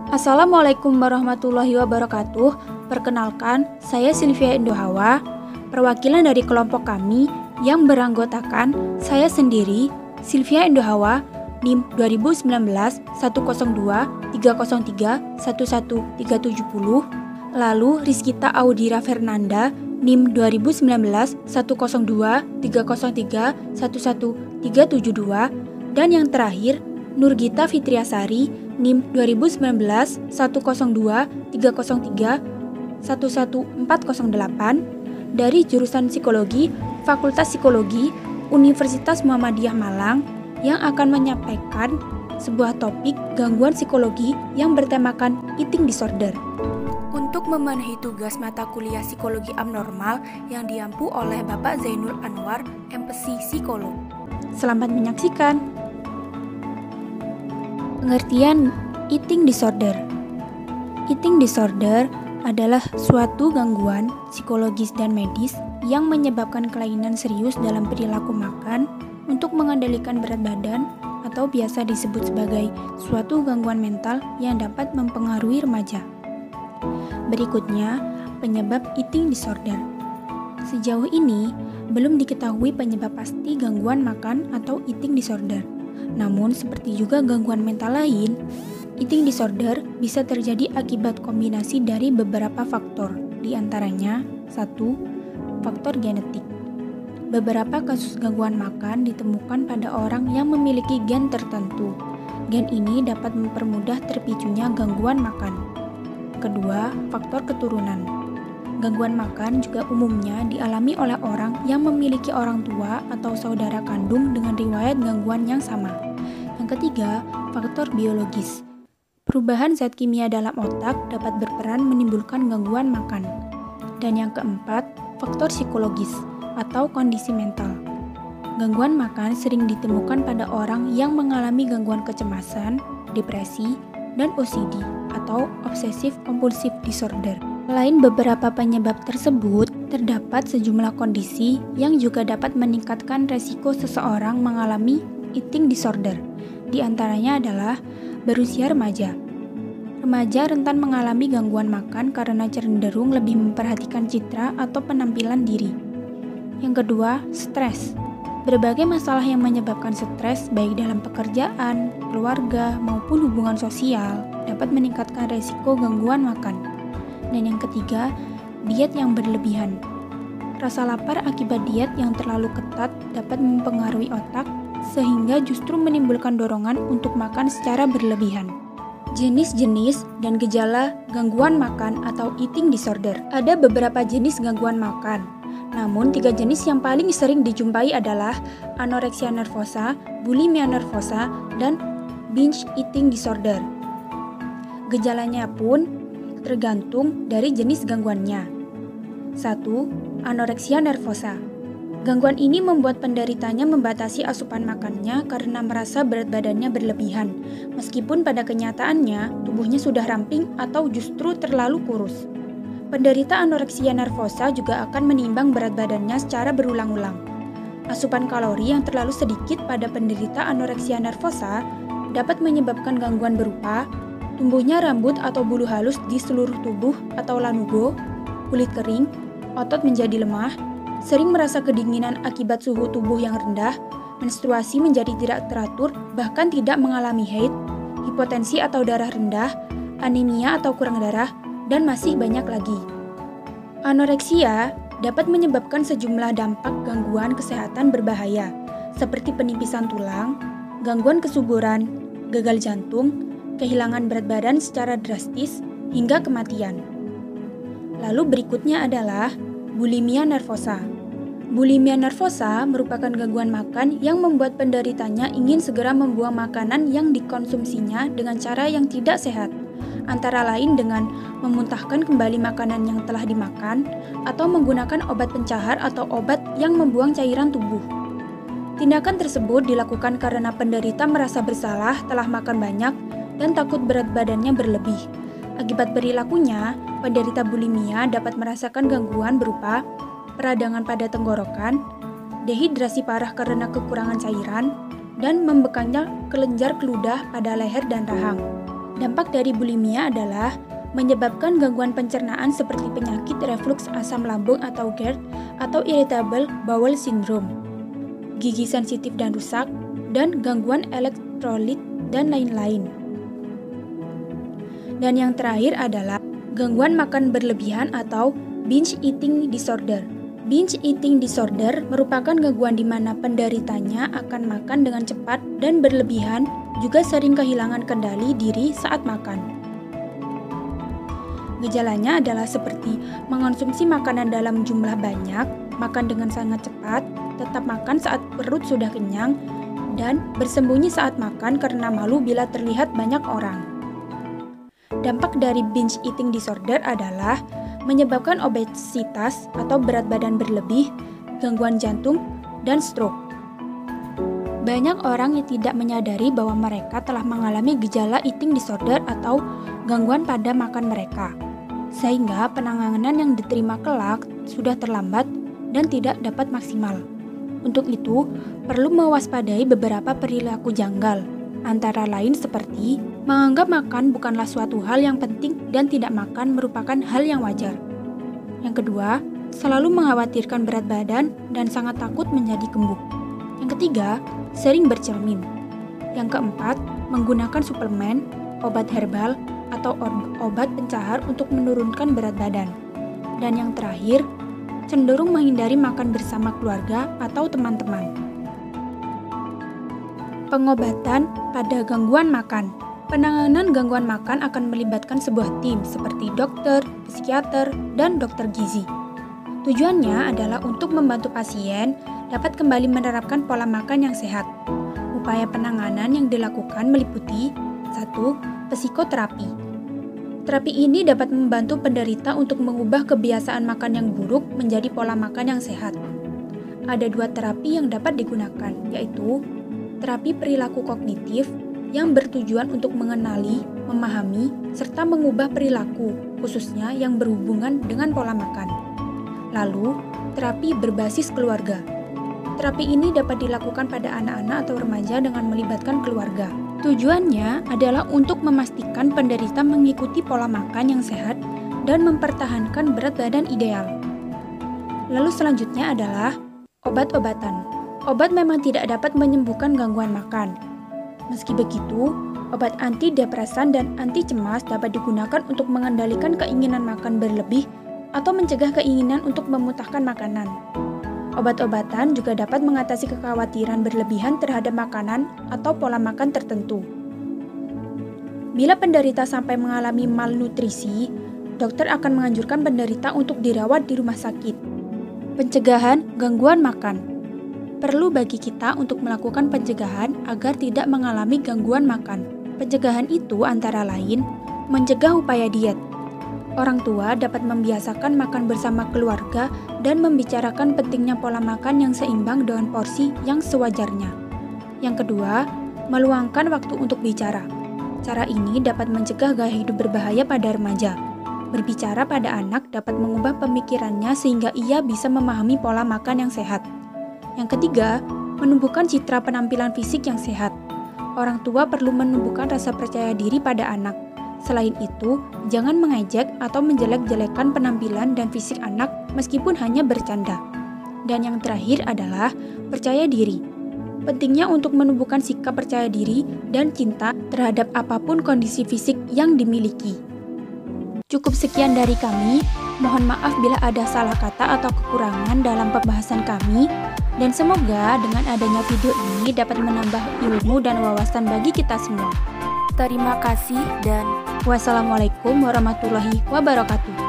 Assalamualaikum warahmatullahi wabarakatuh. Perkenalkan, saya Sylvia Indohawa, perwakilan dari kelompok kami yang beranggotakan saya sendiri, Sylvia Indohawa, NIM 2019 102 303 11370, lalu Rizkita Audira Fernanda, NIM 2019 102 303 11372, dan yang terakhir Nurgita Fitriasari, NIM 2019 102 303 11408 dari jurusan Psikologi, Fakultas Psikologi, Universitas Muhammadiyah Malang yang akan menyampaikan sebuah topik gangguan psikologi yang bertemakan eating disorder. Untuk memenuhi tugas mata kuliah psikologi abnormal yang diampu oleh Bapak Zainul Anwar, MPSI Psikolog. Selamat menyaksikan. Pengertian eating disorder. Eating disorder adalah suatu gangguan psikologis dan medis yang menyebabkan kelainan serius dalam perilaku makan untuk mengendalikan berat badan atau biasa disebut sebagai suatu gangguan mental yang dapat mempengaruhi remaja. Berikutnya, penyebab eating disorder. Sejauh ini, belum diketahui penyebab pasti gangguan makan atau eating disorder. Namun, seperti juga gangguan mental lain, eating disorder bisa terjadi akibat kombinasi dari beberapa faktor, di antaranya 1. Faktor genetik. Beberapa kasus gangguan makan ditemukan pada orang yang memiliki gen tertentu. Gen ini dapat mempermudah terpicunya gangguan makan. Kedua, faktor keturunan. Gangguan makan juga umumnya dialami oleh orang yang memiliki orang tua atau saudara kandung dengan riwayat gangguan yang sama. Yang ketiga, faktor biologis. Perubahan zat kimia dalam otak dapat berperan menimbulkan gangguan makan. Dan yang keempat, faktor psikologis atau kondisi mental. Gangguan makan sering ditemukan pada orang yang mengalami gangguan kecemasan, depresi, dan OCD atau Obsessive Compulsive Disorder. Selain beberapa penyebab tersebut, terdapat sejumlah kondisi yang juga dapat meningkatkan resiko seseorang mengalami eating disorder. Di antaranya adalah berusia remaja. Remaja rentan mengalami gangguan makan karena cenderung lebih memperhatikan citra atau penampilan diri. Yang kedua, stres. Berbagai masalah yang menyebabkan stres baik dalam pekerjaan, keluarga, maupun hubungan sosial dapat meningkatkan resiko gangguan makan. Dan yang ketiga, diet yang berlebihan. Rasa lapar akibat diet yang terlalu ketat dapat mempengaruhi otak sehingga justru menimbulkan dorongan untuk makan secara berlebihan. Jenis-jenis dan gejala gangguan makan atau eating disorder. Ada beberapa jenis gangguan makan. Namun, 3 jenis yang paling sering dijumpai adalah anoreksia nervosa, bulimia nervosa, dan binge eating disorder. Gejalanya pun tergantung dari jenis gangguannya. 1. Anoreksia nervosa. Gangguan ini membuat penderitanya membatasi asupan makannya karena merasa berat badannya berlebihan, meskipun pada kenyataannya tubuhnya sudah ramping atau justru terlalu kurus. Penderita anoreksia nervosa juga akan menimbang berat badannya secara berulang-ulang. Asupan kalori yang terlalu sedikit pada penderita anoreksia nervosa dapat menyebabkan gangguan berupa tumbuhnya rambut atau bulu halus di seluruh tubuh atau lanugo, kulit kering, otot menjadi lemah, sering merasa kedinginan akibat suhu tubuh yang rendah, menstruasi menjadi tidak teratur, bahkan tidak mengalami haid, hipotensi atau darah rendah, anemia atau kurang darah, dan masih banyak lagi. Anoreksia dapat menyebabkan sejumlah dampak gangguan kesehatan berbahaya, seperti penipisan tulang, gangguan kesuburan, gagal jantung, kehilangan berat badan secara drastis, hingga kematian. Lalu berikutnya adalah bulimia nervosa. Bulimia nervosa merupakan gangguan makan yang membuat penderitanya ingin segera membuang makanan yang dikonsumsinya dengan cara yang tidak sehat, antara lain dengan memuntahkan kembali makanan yang telah dimakan atau menggunakan obat pencahar atau obat yang membuang cairan tubuh. Tindakan tersebut dilakukan karena penderita merasa bersalah telah makan banyak dan takut berat badannya berlebih. Akibat perilakunya, penderita bulimia dapat merasakan gangguan berupa peradangan pada tenggorokan, dehidrasi parah karena kekurangan cairan, dan membekanya kelenjar keludah pada leher dan rahang. Dampak dari bulimia adalah menyebabkan gangguan pencernaan seperti penyakit reflux asam lambung atau GERD atau irritable bowel syndrome, gigi sensitif dan rusak, dan gangguan elektrolit dan lain-lain. Dan yang terakhir adalah gangguan makan berlebihan atau binge eating disorder. Binge eating disorder merupakan gangguan di mana penderitanya akan makan dengan cepat dan berlebihan, juga sering kehilangan kendali diri saat makan. Gejalanya adalah seperti mengonsumsi makanan dalam jumlah banyak, makan dengan sangat cepat, tetap makan saat perut sudah kenyang, dan bersembunyi saat makan karena malu bila terlihat banyak orang. Dampak dari binge eating disorder adalah menyebabkan obesitas atau berat badan berlebih, gangguan jantung, dan stroke. Banyak orang yang tidak menyadari bahwa mereka telah mengalami gejala eating disorder atau gangguan pada makan mereka, sehingga penanganan yang diterima kelak sudah terlambat dan tidak dapat maksimal. Untuk itu, perlu mewaspadai beberapa perilaku janggal, antara lain seperti menganggap makan bukanlah suatu hal yang penting dan tidak makan merupakan hal yang wajar. Yang kedua, selalu mengkhawatirkan berat badan dan sangat takut menjadi gemuk. Yang ketiga, sering bercermin. Yang keempat, menggunakan suplemen, obat herbal, atau obat pencahar untuk menurunkan berat badan. Dan yang terakhir, cenderung menghindari makan bersama keluarga atau teman-teman. Pengobatan pada gangguan makan. Penanganan gangguan makan akan melibatkan sebuah tim seperti dokter, psikiater, dan dokter gizi. Tujuannya adalah untuk membantu pasien dapat kembali menerapkan pola makan yang sehat. Upaya penanganan yang dilakukan meliputi 1. Psikoterapi. Terapi ini dapat membantu penderita untuk mengubah kebiasaan makan yang buruk menjadi pola makan yang sehat. Ada 2 terapi yang dapat digunakan, yaitu terapi perilaku kognitif yang bertujuan untuk mengenali, memahami, serta mengubah perilaku, khususnya yang berhubungan dengan pola makan. Lalu, terapi berbasis keluarga. Terapi ini dapat dilakukan pada anak-anak atau remaja dengan melibatkan keluarga. Tujuannya adalah untuk memastikan penderita mengikuti pola makan yang sehat dan mempertahankan berat badan ideal. Lalu selanjutnya adalah obat-obatan. Obat memang tidak dapat menyembuhkan gangguan makan. Meski begitu, obat antidepresan dan anti cemas dapat digunakan untuk mengendalikan keinginan makan berlebih atau mencegah keinginan untuk memuntahkan makanan. Obat-obatan juga dapat mengatasi kekhawatiran berlebihan terhadap makanan atau pola makan tertentu. Bila penderita sampai mengalami malnutrisi, dokter akan menganjurkan penderita untuk dirawat di rumah sakit. Pencegahan gangguan makan. Perlu bagi kita untuk melakukan pencegahan agar tidak mengalami gangguan makan. Pencegahan itu antara lain mencegah upaya diet. Orang tua dapat membiasakan makan bersama keluarga dan membicarakan pentingnya pola makan yang seimbang dengan porsi yang sewajarnya. Yang kedua, meluangkan waktu untuk bicara. Cara ini dapat mencegah gaya hidup berbahaya pada remaja. Berbicara pada anak dapat mengubah pemikirannya sehingga ia bisa memahami pola makan yang sehat. Yang ketiga, menumbuhkan citra penampilan fisik yang sehat. Orang tua perlu menumbuhkan rasa percaya diri pada anak. Selain itu, jangan mengejek atau menjelek-jelekan penampilan dan fisik anak meskipun hanya bercanda. Dan yang terakhir adalah percaya diri. Pentingnya untuk menumbuhkan sikap percaya diri dan cinta terhadap apapun kondisi fisik yang dimiliki. Cukup sekian dari kami. Mohon maaf bila ada salah kata atau kekurangan dalam pembahasan kami, dan semoga dengan adanya video ini dapat menambah ilmu dan wawasan bagi kita semua. Terima kasih dan wassalamualaikum warahmatullahi wabarakatuh.